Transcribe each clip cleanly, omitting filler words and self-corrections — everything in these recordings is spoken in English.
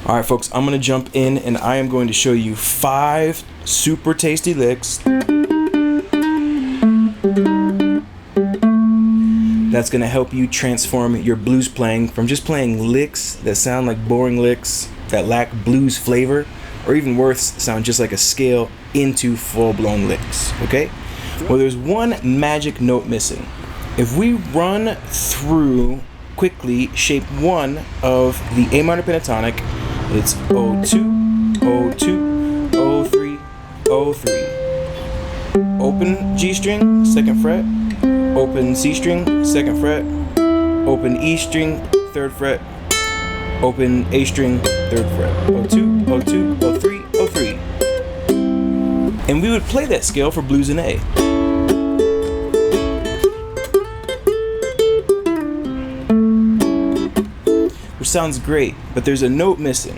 All right, folks, I'm going to jump in and I am going to show you 5 super tasty licks that's going to help you transform your blues playing from just playing licks that sound like boring licks that lack blues flavor, or even worse, sound just like a scale, into full-blown licks, okay? Well, there's one magic note missing. If we run through quickly shape 1 of the A minor pentatonic, it's O2, O2, O3, O3. Open G string, 2nd fret. Open C string, 2nd fret. Open E string, 3rd fret. Open A string, 3rd fret. O2, O2, O3, O3. And we would play that scale for blues in A. Which sounds great, but there's a note missing.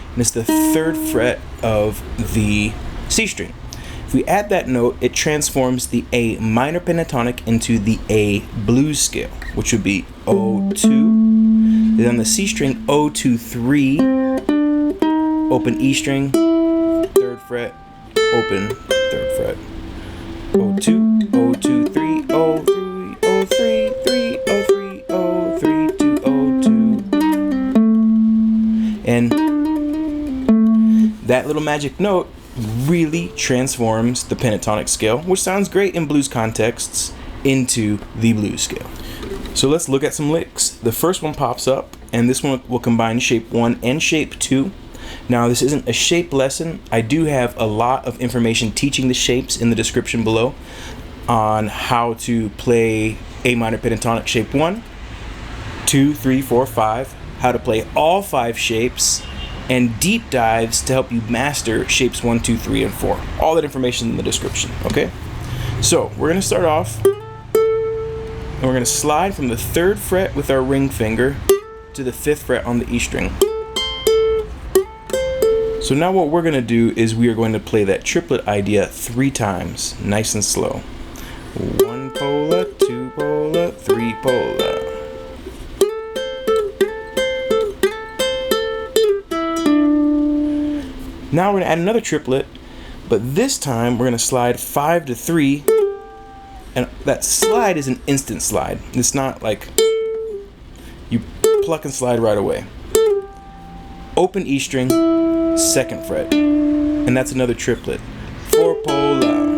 And it's the 3rd fret of the C string. If we add that note, it transforms the A minor pentatonic into the A blues scale, which would be O2. Then on the C string, O2, 3, open E string, 3rd fret, open 3rd fret. O2, O2, 3, O3, O3, 3, O3, O3, 2, O2. And that little magic note really transforms the pentatonic scale, which sounds great in blues contexts, into the blues scale. So let's look at some licks. The first one pops up, and this one will combine shape 1 and shape 2. Now, this isn't a shape lesson. I do have a lot of information teaching the shapes in the description below on how to play A minor pentatonic shape 1, 2, 3, 4, 5, how to play all 5 shapes, and deep dives to help you master shapes 1, 2, 3, and 4. All that information in the description, okay? So, we're going to start off, and we're going to slide from the 3rd fret with our ring finger to the 5th fret on the E string. So now what we're going to do is we are going to play that triplet idea 3 times, nice and slow. 1 pola, 2 pola, 3 pola. Now we're going to add another triplet, but this time we're going to slide 5 to 3, and that slide is an instant slide. It's not like you pluck and slide right away. Open E string, 2nd fret, and that's another triplet. 4 pola.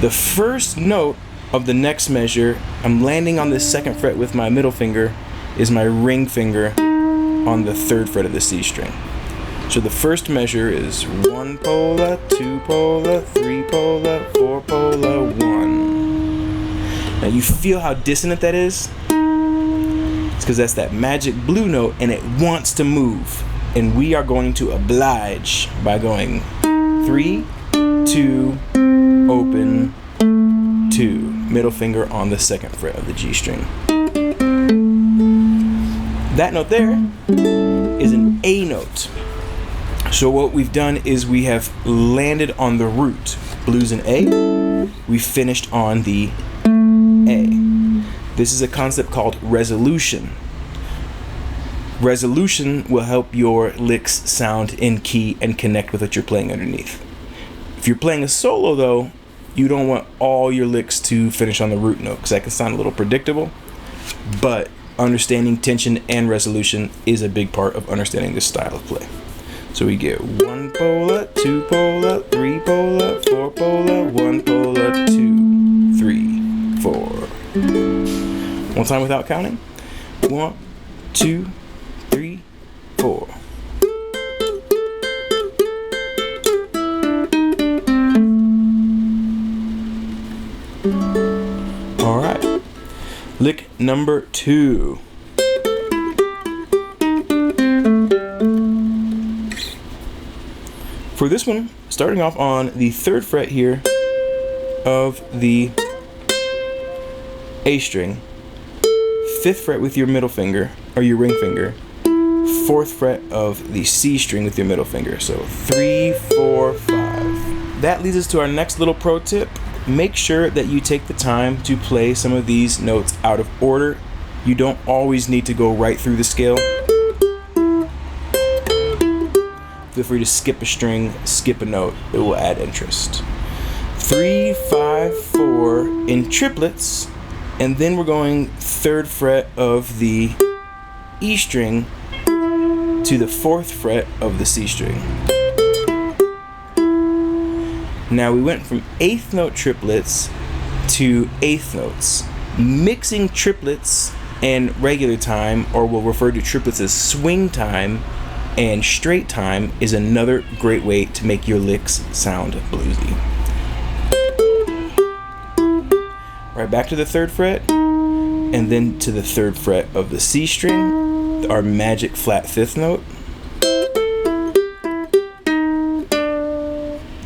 The first note of the next measure, I'm landing on the 2nd fret with my middle finger, is my ring finger on the 3rd fret of the C string. So the first measure is 1 pola, 2 pola, 3 pola, 4 pola, 1. Now you feel how dissonant that is? It's because that's that magic blue note and it wants to move. And we are going to oblige by going 3, 2, open, 2. Middle finger on the 2nd fret of the G string. That note there is an A note. So what we've done is we have landed on the root. Blues in A, we finished on the A. This is a concept called resolution. Resolution will help your licks sound in key and connect with what you're playing underneath. If you're playing a solo though, you don't want all your licks to finish on the root note because that can sound a little predictable, but understanding tension and resolution is a big part of understanding this style of play. So we get 1 pola, 2 pola, 3 pola, 4 pola, 1 pola, 2, 3, 4. One time without counting. 1, 2, 3, 4. All right. Lick number 2. For this one, starting off on the 3rd fret here of the A string, 5th fret with your middle finger, or your ring finger, 4th fret of the C string with your middle finger. So 3, 4, 5. That leads us to our next little pro tip. make sure that you take the time to play some of these notes out of order. You don't always need to go right through the scale. Feel free to skip a string, skip a note. It will add interest. 3, 5, 4 in triplets, and then we're going 3rd fret of the E string to the 4th fret of the C string. Now we went from 8th note triplets to 8th notes. Mixing triplets and regular time, or we'll refer to triplets as swing time and straight time, is another great way to make your licks sound bluesy. Right back to the 3rd fret, and then to the 3rd fret of the C string, our magic flat 5th note.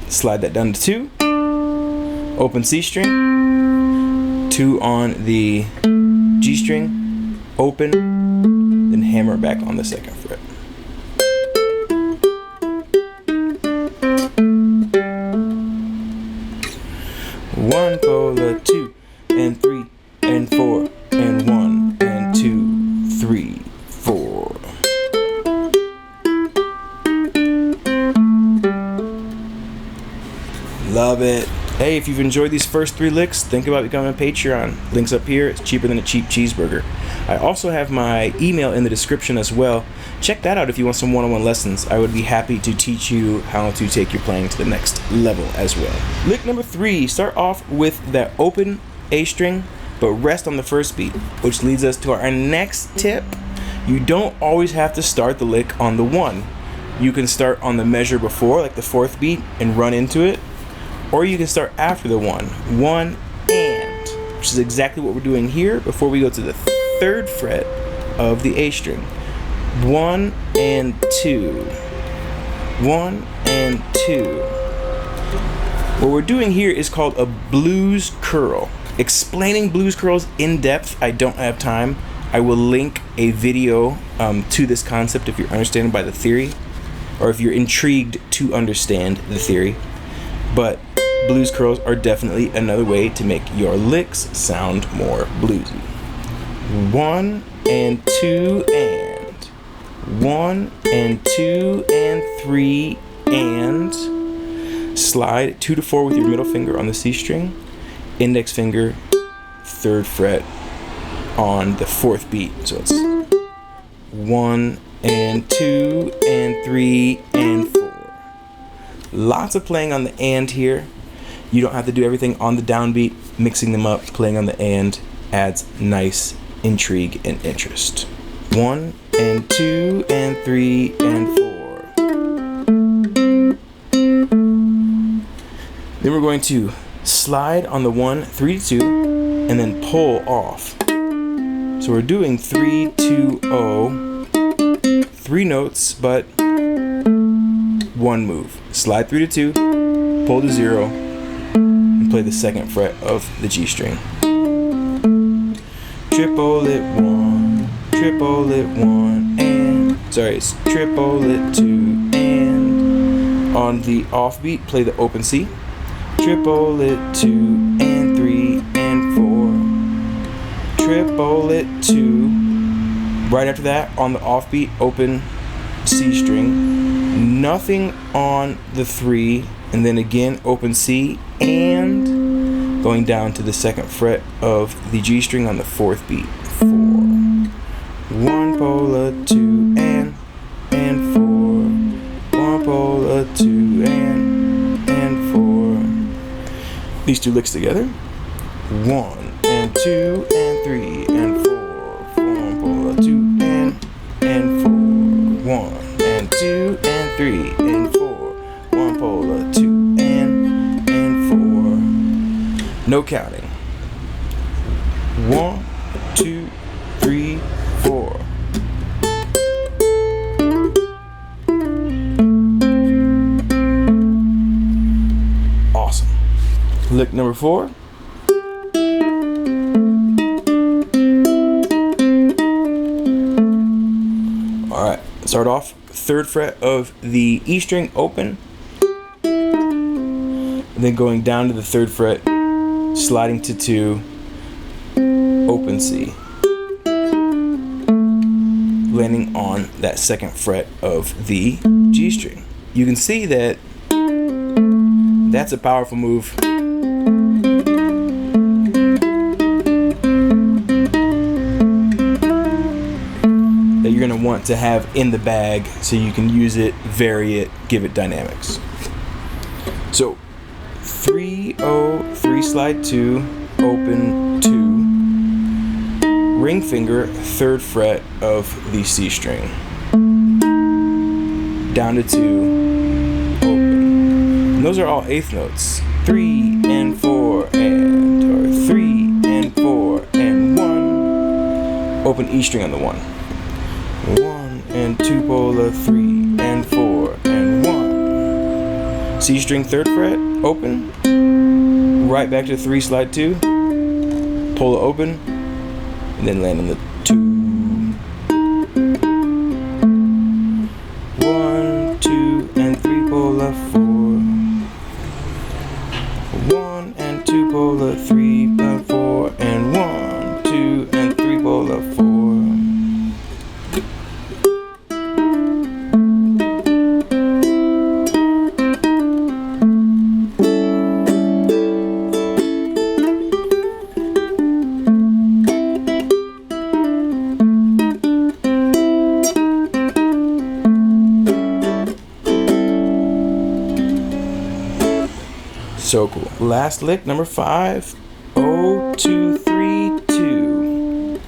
Slide that down to 2, open C string, 2 on the G string, open, then hammer back on the 2nd fret. One pola, 2 and 3 and 4 and 1 and 2, 3, 4. Love it. Hey, if you've enjoyed these first 3 licks, think about becoming a Patreon. Link's up here. It's cheaper than a cheap cheeseburger. I also have my email in the description as well. Check that out if you want some one-on-one lessons. I would be happy to teach you how to take your playing to the next level as well. Lick number 3, start off with that open A string, but rest on the first beat, which leads us to our next tip. You don't always have to start the lick on the 1. You can start on the measure before, like the 4th beat, and run into it. Or you can start after the 1. 1 and, which is exactly what we're doing here before we go to the 3rd fret of the A string. 1 and 2. 1 and 2. What we're doing here is called a blues curl. Explaining blues curls in depth, I don't have time. I will link a video to this concept if you're understanding by the theory, or if you're intrigued to understand the theory. But blues curls are definitely another way to make your licks sound more bluesy. 1 and 2 and 1 and 2 and 3 and slide 2 to 4 with your middle finger on the C string, index finger 3rd fret on the 4th beat. So it's 1 and 2 and 3 and 4. Lots of playing on the and here. You don't have to do everything on the downbeat. Mixing them up, playing on the and adds nice intrigue and interest. 1 and 2 and 3 and 4. Then we're going to slide on the 1, 3 to 2, and then pull off. So we're doing 3 2 0, 3 notes, but 1 move. Slide 3 to 2, pull to 0, and play the 2nd fret of the G string. Triplet 1, triplet 1, and it's triplet 2, and on the offbeat, play the open C. Triplet 2 and 3 and 4. Triplet 2. Right after that, on the offbeat, open C string. Nothing on the 3, and then again open C, and going down to the 2nd fret of the G string on the 4th beat. 4. 1 pola 2 and 4. 1 pola 2 and 4. These 2 licks together. 1 and 2 and 3 and 4. 1 pola 2 and 4. 1 and 2 and 3 and 4. 1 pola 2 and 4. No counting. 1, 2, 3, 4. Awesome. Lick number 4. Alright, start off 3rd fret of the E string open, and then going down to the 3rd fret sliding to 2, open C, landing on that 2nd fret of the G string. You can see that that's a powerful move. That you're going to want to have in the bag so you can use it, vary it, give it dynamics. So 3, 3 slide 2, open 2, ring finger 3rd fret of the C string, down to 2, open. And those are all 8th notes. 3 and 4 and, or 3 and 4 and 1, open E string on the 1. 1 and 2 polar, 3 and 4 and 1. C string 3rd fret, open. Right back to 3 slide 2, polar open, and then land on the 2. 1, 2 and 3 polar 4. 1 and 2 polar 3 and 4 and 1, 2 and 3 polar 4. So cool. Last lick, number 5, 0, 2, 3, 2.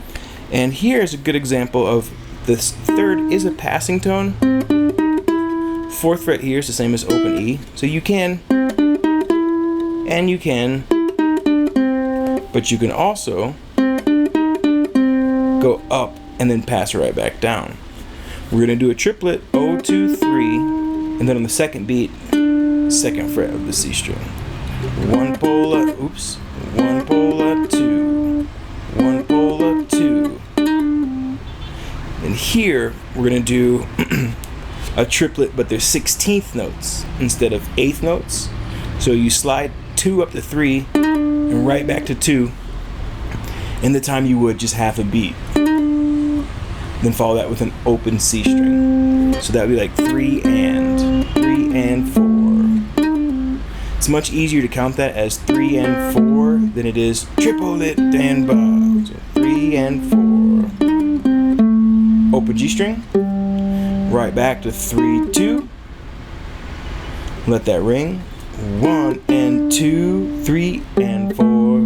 And here's a good example of this 3rd is a passing tone. 4th fret here is the same as open E. So you can, and you can, but you can also go up and then pass it right back down. We're going to do a triplet, 0, 2, 3, and then on the 2nd beat, 2nd fret of the C string. 1 polar, 1 polar 2, 1 polar 2. And here we're gonna do a triplet, but they're 16th notes instead of 8th notes. So you slide 2 up to 3 and right back to 2 in the time you would just half a beat. Then follow that with an open C string. So that would be like 3 and 4. It's much easier to count that as 3 and 4 than it is triplet and ba. So 3 and 4. Open G string. Right back to 3, 2. Let that ring. 1 and 2, 3 and 4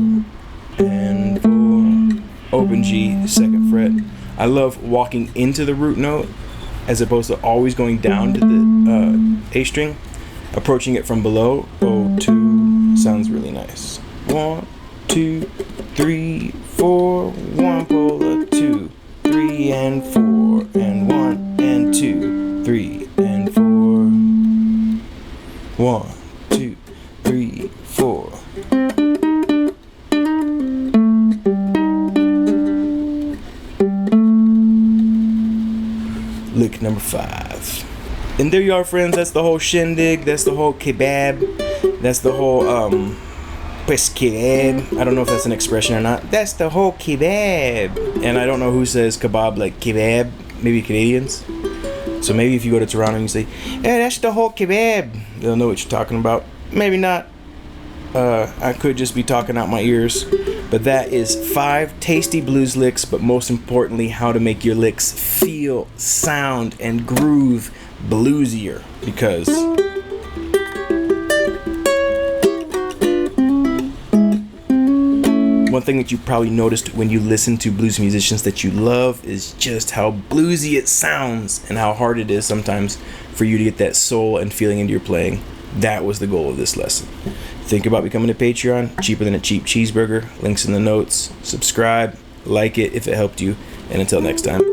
and 4. Open G, 2nd fret. I love walking into the root note as opposed to always going down to the A string. Approaching it from below, 0, 2, sounds really nice. 1, 2, 3, 4, 1 polar 2, 3 and 4 and 1 and 2, 3 and 4. 1, 2, 3, 4. Lick number 5. And there you are, friends. That's the whole shindig. That's the whole kebab. That's the whole pues kebab. I don't know if that's an expression or not. That's the whole kebab. And I don't know who says kebab like kebab. Maybe Canadians. So maybe if you go to Toronto and you say, "Hey, that's the whole kebab," they'll know what you're talking about. Maybe not. I could just be talking out my ears. But that is 5 tasty blues licks, but most importantly, how to make your licks feel, sound, and groove bluesier. Because one thing that you probably noticed when you listen to blues musicians that you love is just how bluesy it sounds and how hard it is sometimes for you to get that soul and feeling into your playing. That was the goal of this lesson. Think about becoming a Patreon, cheaper than a cheap cheeseburger. Links in the notes. Subscribe, like it if it helped you, and until next time.